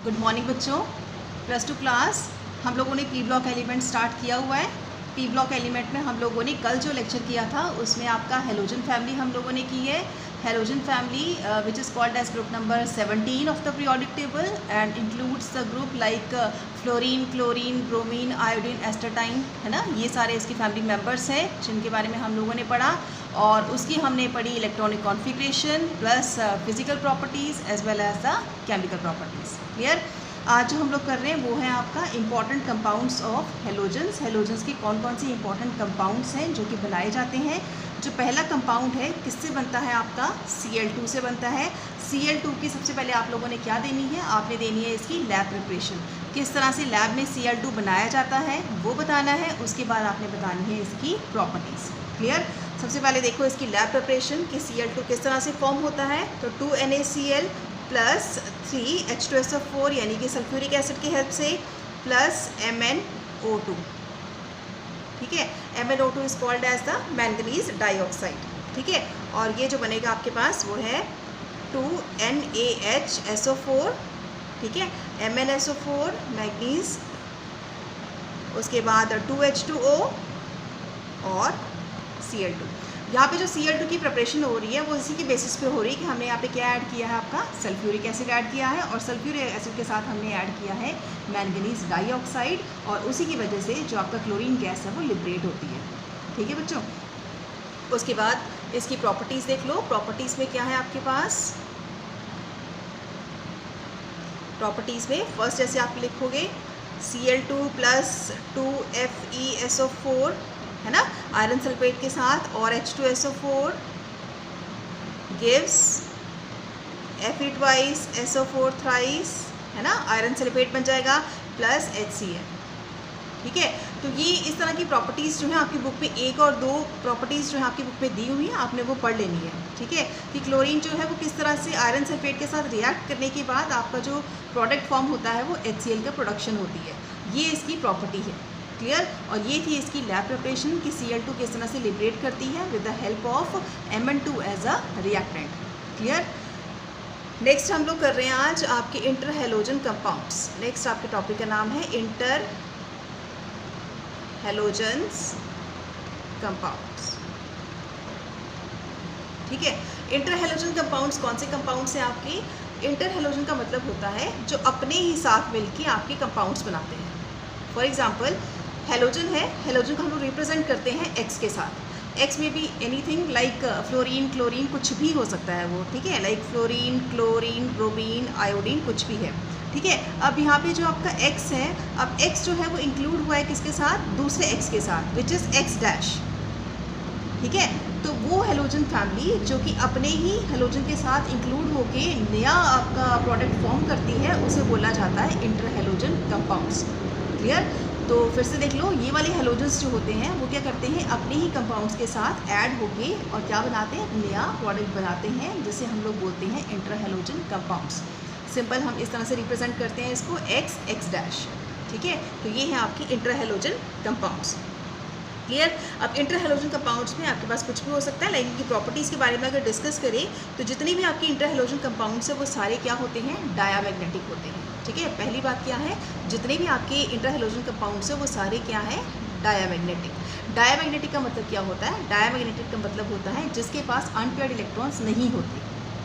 Good morning बच्चों। +2 class हम लोगों ने पी ब्लॉक एलिमेंट स्टार्ट किया हुआ है। पी ब्लॉक एलिमेंट में हम लोगों ने कल जो लेक्चर किया था उसमें आपका हेलोजन फैमिली हम लोगों ने की है। Halogen family which is called age group number 17 of the periodic table and includes the group like fluorine, chlorine, bromine, iodine, एस्टाटाइन, है ना। ये सारे इसकी फैमिली मेम्बर्स हैं जिनके बारे में हम लोगों ने पढ़ा। और उसकी हमने पढ़ी electronic configuration plus physical properties as well as the chemical properties. Clear. आज जो हम लोग कर रहे हैं वो है आपका important compounds of halogens. Halogens की कौन कौन सी इंपॉर्टेंट कंपाउंड्स हैं जो कि बनाए जाते हैं। जो पहला कंपाउंड है किससे बनता है आपका Cl2 से बनता है। Cl2 की सबसे पहले आप लोगों ने क्या देनी है, आपने देनी है इसकी लैब प्रिपरेशन। किस तरह से लैब में Cl2 बनाया जाता है वो बताना है। उसके बाद आपने बतानी है इसकी प्रॉपर्टीज़। क्लियर। सबसे पहले देखो इसकी लैब प्रिपरेशन कि Cl2 किस तरह से फॉर्म होता है। तो 2NaCl प्लस 3H2SO4 यानी कि सल्फ्यूरिक एसिड की हेल्प से प्लस MnO2। ठीक है, MnO2 is called as the manganese dioxide. ठीक है, और ये जो बनेगा आपके पास वो है 2NaHSO4। ठीक है, MnSO4 मैंगनीज, उसके बाद 2H2O और Cl2। यहाँ पे जो Cl2 की प्रिपरेशन हो रही है वो इसी के बेसिस पे हो रही है कि हमने यहाँ पे क्या ऐड किया है, आपका सल्फ्यूरिक एसिड ऐड किया है और सल्फ्यूरिक एसिड के साथ हमने ऐड किया है मैंगनीज डाइऑक्साइड और उसी की वजह से जो आपका क्लोरीन गैस है वो लिबरेट होती है। ठीक है बच्चों। उसके बाद इसकी प्रॉपर्टीज़ देख लो। प्रॉपर्टीज़ में क्या है आपके पास, प्रॉपर्टीज़ में फर्स्ट जैसे आप लिखोगे Cl2 प्लस 2FeSO4 है ना, आयरन सल्फेट के साथ, और H2SO4 गिव्स Fe2SO4 थ्राइस, है ना, आयरन सल्फेट बन जाएगा, प्लस HCl। ठीक है, तो ये इस तरह की प्रॉपर्टीज़ जो है आपकी बुक पे एक और दो प्रॉपर्टीज़ जो है आपकी बुक पे दी हुई है, आपने वो पढ़ लेनी है। ठीक है, कि क्लोरीन जो है वो किस तरह से आयरन सल्फेट के साथ रिएक्ट करने के बाद आपका जो प्रोडक्ट फॉर्म होता है वो HCl का प्रोडक्शन होती है। ये इसकी प्रॉपर्टी है। क्लियर। और ये थी इसकी लैब प्रिपरेशन कि Cl2 किस तरह से लिबरेट करती है with the help of Mn2 as a reactant. Clear. Next हम लोग कर रहे हैं आज आपके इंटर हेलोजन कंपाउंड्स। नेक्स्ट आपके टॉपिक का नाम है इंटर हेलोजन्स कंपाउंड्स। ठीक है, इंटर हेलोजन कंपाउंड्स कौन से कंपाउंड्स हैं आपके। इंटर हेलोजन का मतलब होता है जो अपने ही साथ मिलके आपके कंपाउंड्स बनाते हैं। फॉर एग्जाम्पल हेलोजन है, हेलोजन को हम लोग रिप्रेजेंट करते हैं X के साथ। X में भी एनीथिंग लाइक फ्लोरीन, क्लोरीन, कुछ भी हो सकता है वो। ठीक है, like fluorine, chlorine, bromine, iodine, कुछ भी है। ठीक है, अब यहाँ पे जो आपका X है, अब X जो है वो इंक्लूड हुआ है किसके साथ, दूसरे X के साथ, विच इज़ X डैश। ठीक है, तो वो हेलोजन फैमिली जो कि अपने ही हेलोजन के साथ इंक्लूड होके नया आपका प्रोडक्ट फॉर्म करती है उसे बोला जाता है इंटर हेलोजन कंपाउंड्स। क्लियर। तो फिर से देख लो, ये वाले हेलोजन्स जो होते हैं वो क्या करते हैं, अपने ही कंपाउंड्स के साथ ऐड होके और क्या बनाते हैं, नया प्रोडक्ट बनाते हैं जिसे हम लोग बोलते हैं इंटर हेलोजन कंपाउंड्स। सिंपल हम इस तरह से रिप्रेजेंट करते हैं इसको X डैश। ठीक है, तो ये है आपकी इंटर हेलोजन कंपाउंड्स। क्लियर। अब इंटर हेलोजन कंपाउंड्स में आपके पास कुछ भी हो सकता है, लाइक इनकी प्रॉपर्टीज़ के बारे में अगर डिस्कस करें तो जितने भी आपके इंटर हेलोजन कंपाउंड्स हैं वो सारे क्या होते हैं, डायामैग्नेटिक होते हैं। ठीक है, पहली बात क्या है, जितने भी आपके इंटर हेलोजन कंपाउंड्स हैं वो सारे क्या हैं, डायामैग्नेटिक। डायामैग्नेटिक का मतलब क्या होता है, डायामैग्नेटिक का मतलब होता है जिसके पास अनपेयर्ड इलेक्ट्रॉन्स नहीं होते।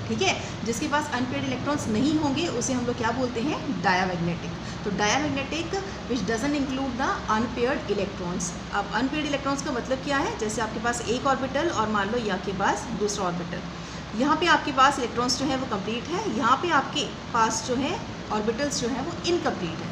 ठीक है, जिसके पास अनपेयर्ड इलेक्ट्रॉन्स नहीं होंगे उसे हम लोग क्या बोलते हैं, डायामैग्नेटिक। तो diamagnetic which doesn't include the unpaired electrons. अब अनपेयर्ड इलेक्ट्रॉन्स का मतलब क्या है, जैसे आपके पास एक ऑर्बिटल और मान लो यहाँ के पास दूसरा ऑर्बिटल, यहाँ पे आपके पास इलेक्ट्रॉन्स जो है वो कंप्लीट है, यहाँ पे आपके पास जो है ऑर्बिटल्स जो है वो इनकम्प्लीट है।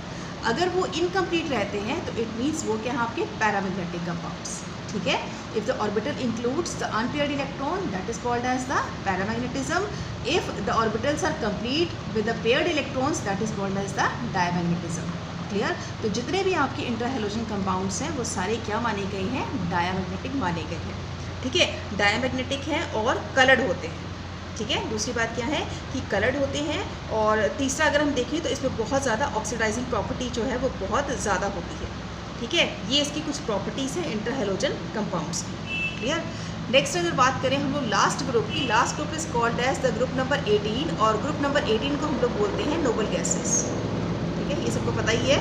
अगर वो इनकम्प्लीट रहते हैं तो इट मीन्स वो क्या है आपके पैरामैग्नेटिक कंपाउंड्स। ठीक है, if the orbital includes the unpaired electron that is called as the paramagnetism. If the orbitals are complete with the paired electrons that is called as the diamagnetism. Clear. तो जितने भी आपके inter halogen compounds हैं वो सारे क्या माने गए हैं, डायामैग्नेटिक माने गए हैं। ठीक है, डायामैग्नेटिक हैं और कलर्ड होते हैं। ठीक है, दूसरी बात क्या है कि कलर्ड होते हैं, और तीसरा अगर हम देखें तो इसमें बहुत ज़्यादा ऑक्सीडाइजिंग प्रॉपर्टी जो है वो बहुत ज़्यादा होती है। ठीक है, ये इसकी कुछ प्रॉपर्टीज़ हैं इंटर हेलोजन कंपाउंड्स की। क्लियर। नेक्स्ट अगर बात करें हम लोग लास्ट ग्रुप की, last group is called as the group number 18, और ग्रुप नंबर 18 को हम लोग बोलते हैं नोबल गैसेस। ये सबको पता ही है।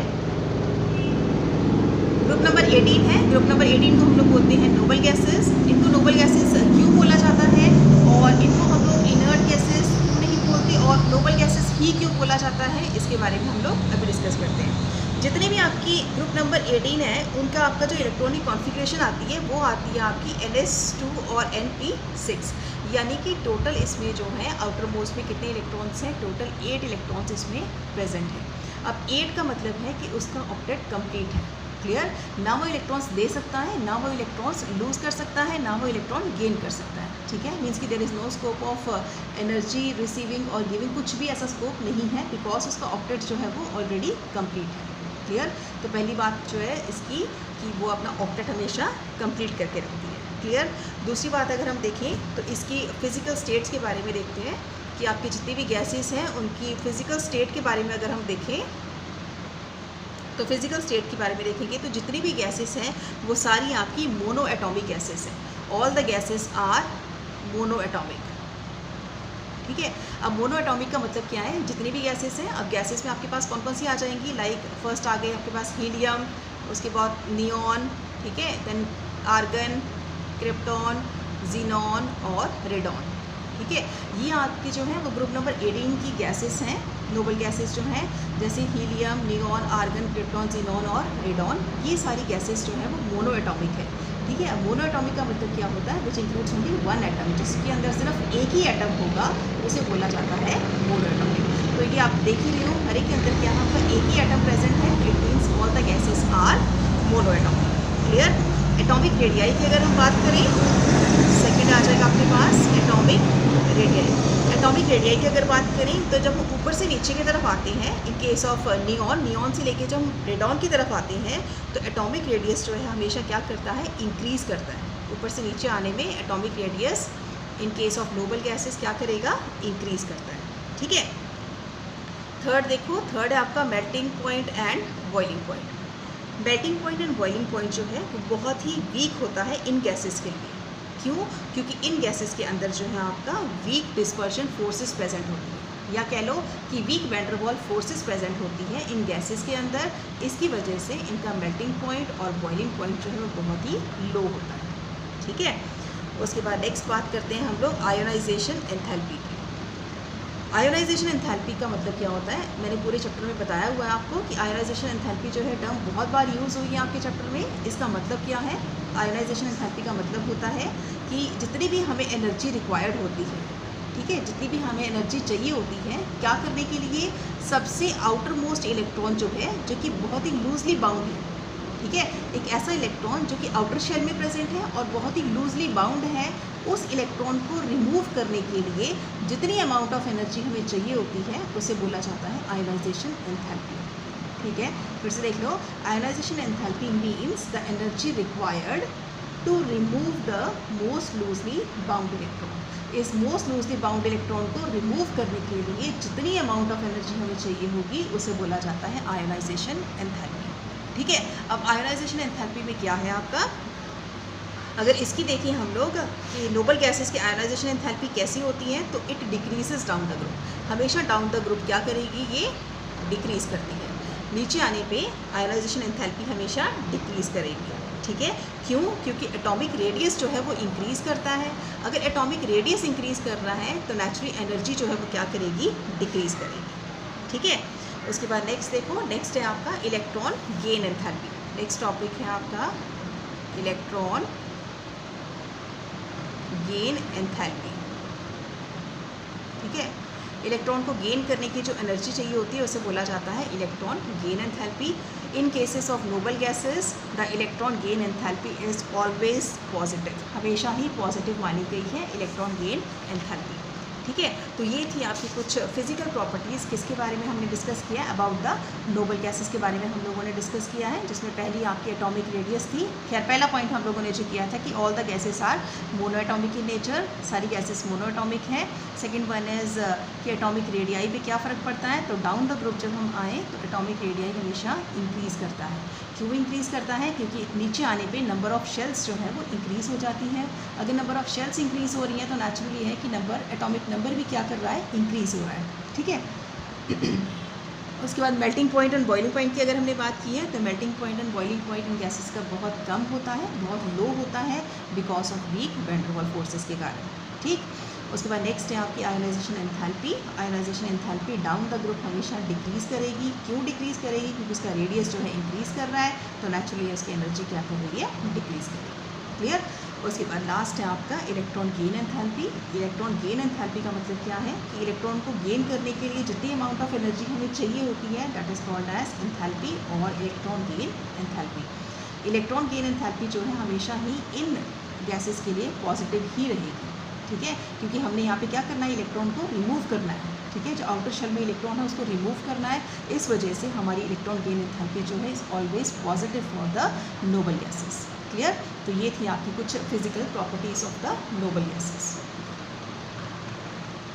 ग्रुप नंबर 18 है। ग्रुप नंबर 18 को हम लोग बोलते हैं नोबल गैसेस। इनको नोबल गैसेस क्यों बोला जाता है और इनको हम लोग इनर्ट गैसेस क्यों नहीं बोलते और नोबल गैसेस ही क्यों बोला जाता है, इसके बारे में हम लोग अभी डिस्कस करते हैं। जितने भी आपकी ग्रुप नंबर 18 है उनका आपका जो इलेक्ट्रॉनिक कॉन्फ़िगरेशन आती है वो आती है आपकी NS2 और NP6, यानी कि टोटल इसमें जो है आउटर मोस्ट में कितने इलेक्ट्रॉन्स हैं, टोटल 8 इलेक्ट्रॉन्स इसमें प्रेजेंट है। अब 8 का मतलब है कि उसका ऑक्टेट कंप्लीट है। क्लियर, ना वो इलेक्ट्रॉन्स दे सकता है, ना वो इलेक्ट्रॉन्स लूज कर सकता है, ना वो इलेक्ट्रॉन गेन कर सकता है। ठीक है, मीन्स कि there is no scope of energy receiving और गिविंग, कुछ भी ऐसा स्कोप नहीं है, बिकॉज उसका ऑक्टेट जो है वो ऑलरेडी कंप्लीट है। क्लियर, तो पहली बात जो है इसकी कि वो अपना ऑक्टेट हमेशा कंप्लीट करके रखती है। क्लियर, दूसरी बात अगर हम देखें तो इसकी फिजिकल स्टेट्स के बारे में देखते हैं कि आपकी जितनी भी गैसेस हैं उनकी फिजिकल स्टेट के बारे में अगर हम देखें तो फिजिकल स्टेट के बारे में देखेंगे तो जितनी भी गैसेस हैं वो सारी आपकी मोनो एटॉमिक गैसेस हैं। All the gases are mono atomic. ठीक है, अब मोनो एटॉमिक का मतलब क्या है, जितनी भी गैसेस हैं, अब गैसेस में आपके पास कौन कौन सी आ जाएंगी, लाइक फर्स्ट आ गए आपके पास हीलियम, उसके बाद नियॉन, ठीक है, देन आर्गन, क्रिप्टॉन, जीनॉन और रेडॉन। ठीक है, ये आपकी जो है वो ग्रुप नंबर 18 की गैसेस हैं, नोबल गैसेस जो हैं, जैसे helium, neon, argon, krypton, xenon और रेडॉन, ये सारी गैसेस जो है वो मोनो एटॉमिक है। ठीक है, मोनो एटॉमिक का मतलब क्या होता है, which includes only one atom, जिसके अंदर सिर्फ एक ही एटम होगा उसे बोला जाता है मोनो एटॉमिक। तो ये आप देख ही रहे हो, हर एक के अंदर क्या होगा, एक ही एटम प्रेजेंट है, it means all the gases are mono atomic. Clear, atomic radii की अगर हम बात करें, सेकेंड आ जाएगा आपके पास एटॉमिक रेडियाई। एटॉमिक रेडियाई की अगर बात करें तो जब हम ऊपर से नीचे की तरफ आते हैं, इन केस ऑफ नियॉन से लेके जब हम रेडॉन की तरफ आते हैं तो एटॉमिक रेडियस जो है हमेशा क्या करता है, इंक्रीज़ करता है। ऊपर से नीचे आने में atomic radius in case of noble gases क्या करेगा, इंक्रीज़ करता है। ठीक है, थर्ड देखो, थर्ड है आपका melting point and boiling point. Melting point and boiling point जो है वो बहुत ही वीक होता है इन गैसेस के लिए। क्यों, क्योंकि इन गैसेस के अंदर जो है आपका वीक डिस्पर्शन फोर्सेस प्रेजेंट होती है, या कह लो कि वीक वैन डर वाल फोर्सेस प्रेजेंट होती है इन गैसेस के अंदर। इसकी वजह से इनका मेल्टिंग पॉइंट और बॉइलिंग पॉइंट जो है वो बहुत ही लो होता है। ठीक है, उसके बाद नेक्स्ट बात करते हैं हम लोग आयोनाइजेशन एंथैल्पी की। आयोनाइजेशन एंथैल्पी का मतलब क्या होता है, मैंने पूरे चैप्टर में बताया हुआ है आपको कि आयोनाइजेशन एंथैल्पी जो है टर्म बहुत बार यूज़ हुई है आपके चैप्टर में। इसका मतलब क्या है, आयोनाइजेशन एंथैल्पी का मतलब होता है कि जितनी भी हमें एनर्जी रिक्वायर्ड होती है, ठीक है, जितनी भी हमें एनर्जी चाहिए होती है क्या करने के लिए, सबसे आउटर मोस्ट इलेक्ट्रॉन जो है, जो कि बहुत ही लूजली बाउंड है, ठीक है, एक ऐसा इलेक्ट्रॉन जो कि आउटर शेल में प्रेजेंट है और बहुत ही लूजली बाउंड है, उस इलेक्ट्रॉन को रिमूव करने के लिए जितनी अमाउंट ऑफ एनर्जी हमें चाहिए होती है उसे बोला जाता है आयोनाइजेशन एंथैल्पी। ठीक है, फिर से देख लो, ionization enthalpy means the energy required to remove the most loosely bound electron. इस मोस्ट लूजली बाउंड इलेक्ट्रॉन को रिमूव करने के लिए जितनी अमाउंट ऑफ एनर्जी हमें चाहिए होगी उसे बोला जाता है आयोनाइजेशन एंथैल्पी। ठीक है, अब आयोनाइजेशन एंथैल्पी में क्या है आपका, अगर इसकी देखें हम लोग कि नोबल गैसेस की आयोनाइजेशन एंथैल्पी कैसी होती है, तो it decreases down the group. हमेशा डाउन द ग्रुप क्या करेगी, ये डिक्रीज़ करती है। नीचे आने पे आयोनाइजेशन एंथैल्पी हमेशा डिक्रीज़ करेगी। ठीक है, क्यों, क्योंकि एटॉमिक रेडियस जो है वो इंक्रीज़ करता है। अगर एटॉमिक रेडियस इंक्रीज़ कर रहा है तो नेचुरली एनर्जी जो है वो क्या करेगी, डिक्रीज़ करेगी। ठीक है, उसके बाद नेक्स्ट देखो, नेक्स्ट है आपका electron gain enthalpy. Next topic है आपका इलेक्ट्रॉन गेन एंथैल्पी। ठीक है, इलेक्ट्रॉन को गेन करने की जो एनर्जी चाहिए होती है उसे बोला जाता है electron gain enthalpy. In cases of noble gases the electron gain enthalpy is always positive, हमेशा ही पॉजिटिव मानी गई है इलेक्ट्रॉन गेन एंथैल्पी। ठीक है, तो ये थी आपकी कुछ फिजिकल प्रॉपर्टीज़, किसके बारे में हमने डिस्कस किया, अबाउट द नोबल गैसेस के बारे में हम लोगों ने डिस्कस किया है, जिसमें पहली आपकी एटॉमिक रेडियस थी। खैर पहला पॉइंट हम लोगों ने जो किया था कि all the gases are mono atomic in nature, सारी गैसेस मोनो एटॉमिक हैं। सेकेंड वन इज़ कि एटॉमिक रेडियाई पे क्या फ़र्क पड़ता है, तो डाउन द ग्रुप जब हम आएँ तो एटॉमिक रेडियाई हमेशा इंक्रीज़ करता है। क्यों इंक्रीज़ करता है, क्योंकि नीचे आने पे नंबर ऑफ़ शेल्स जो है वो इंक्रीज़ हो जाती है। अगर नंबर ऑफ़ शेल्स इंक्रीज़ हो रही हैं तो नेचुरली है कि एटॉमिक नंबर भी क्या कर रहा है, इंक्रीज़ हो रहा है। ठीक है, उसके बाद melting point and boiling point की अगर हमने बात की है तो melting point and boiling point in gases का बहुत कम होता है, बहुत लो होता है because of weak van der Waals forces के कारण। ठीक, उसके बाद नेक्स्ट है आपकी ionisation enthalpy. Ionisation enthalpy down the group हमेशा डिक्रीज़ करेगी। क्यों डिक्रीज़ करेगी? क्योंकि उसका रेडियस जो है इंक्रीज़ कर रहा है, तो नेचुरली उसकी एनर्जी क्या कर रही है? डिक्रीज़ करेगी। क्लियर। उसके बाद लास्ट है आपका electron gain enthalpy. Electron gain enthalpy का मतलब क्या है कि इलेक्ट्रॉन को गेन करने के लिए जितनी अमाउंट ऑफ एनर्जी हमें चाहिए होती है that is called as enthalpy और electron gain enthalpy. Electron gain enthalpy जो है हमेशा ही इन गैसेस के लिए पॉजिटिव ही रहेगी। ठीक है, क्योंकि हमने यहाँ पे क्या करना है? इलेक्ट्रॉन को रिमूव करना है। ठीक है, जो आउटर शेल में इलेक्ट्रॉन है उसको रिमूव करना है। इस वजह से हमारी इलेक्ट्रॉन गेन एंथैल्पी जो है is always positive for the noble gases. Clear. तो ये थी आपकी कुछ physical properties of the noble gases.